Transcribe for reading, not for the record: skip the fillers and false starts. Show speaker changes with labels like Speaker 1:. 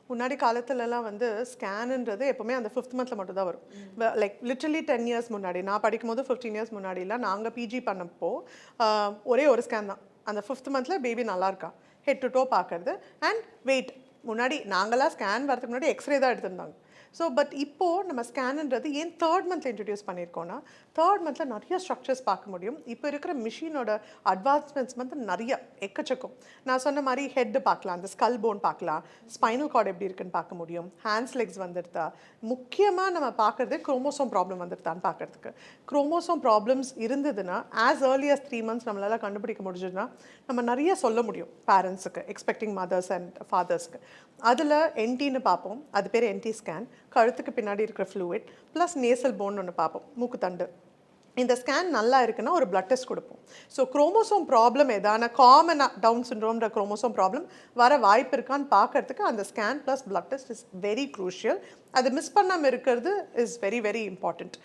Speaker 1: முன்னாடி காலத்துலலாம் வந்து ஸ்கேனுன்றது எப்பவுமே அந்த 5th மந்த்ல மட்டும் தான் வரும். லைக் லிட்டரலி 10 இயர்ஸ் முன்னாடி நான் படிக்கும்போது 15 இயர்ஸ் முன்னாடிலாம் நாங்க பிஜி பண்ணப்போ ஒரே ஒரு ஸ்கேன் தான். அந்த 5th மந்த்ல பேபி நல்லா இருக்கா ஹெட் டு டோ பார்க்கறது அண்ட் வெயிட். முன்னாடி நாங்களாம் ஸ்கேன் வரதுக்கு முன்னாடி எக்ஸ்ரே தான் எடுத்திருந்தாங்க. ஸோ பட் இப்போது நம்ம ஸ்கேனுன்றது ஏன் 3rd மந்த்ல இன்ட்ரடியூஸ் பண்ணியிருக்கோன்னா 3rd மந்த்ல நிறைய ஸ்ட்ரக்சர்ஸ் பார்க்க முடியும். இப்போ இருக்கிற மிஷினோட அட்வான்ஸ்மெண்ட்ஸ் வந்து நிறைய எக்கச்சக்கம். நான் சொன்ன மாதிரி ஹெட் பார்க்கலாம், அந்த ஸ்கல் போன் பார்க்கலாம், ஸ்பைனல் கார்டு எப்படி இருக்குன்னு பார்க்க முடியும், ஹேண்ட்ஸ் லெக்ஸ் வந்துடுதா, முக்கியமாக நம்ம பார்க்குறது குரோமோசோம் ப்ராப்ளம் வந்துடுதான்னு பார்க்கறதுக்கு. குரோமோசோம் ப்ராப்ளம்ஸ் இருந்ததுன்னா ஆஸ் ஏர்லி as 3 months நம்மளால் கண்டுபிடிக்க முடிஞ்சதுன்னா நம்ம நிறைய சொல்ல முடியும் பேரண்ட்ஸுக்கு, எக்ஸ்பெக்டிங் மதர்ஸ் அண்ட் ஃபாதர்ஸ்க்கு. அதில் என்டின்னு பார்ப்போம், அது பேர் என்டி ஸ்கேன். கழுத்துக்கு பின்னாடி இருக்கிற ஃப்ளூயிட் ப்ளஸ் நேசல் போன் ஒன்று பார்ப்போம், மூக்குத்தண்டு. இந்த ஸ்கேன் நல்லா இருக்குன்னா ஒரு பிளட் டெஸ்ட் கொடுப்போம். ஸோ குரோமோசோம் ப்ராப்ளம் எதான காமனாக டவுன் சிண்ட்ரோம்ன்ற குரோமோசோம் ப்ராப்ளம் வர வாய்ப்பு இருக்கான்னு பார்க்கறதுக்கு அந்த scan plus blood test is very crucial. அது மிஸ் பண்ணாமல் இருக்கிறது இஸ் வெரி வெரி இம்பார்ட்டண்ட்.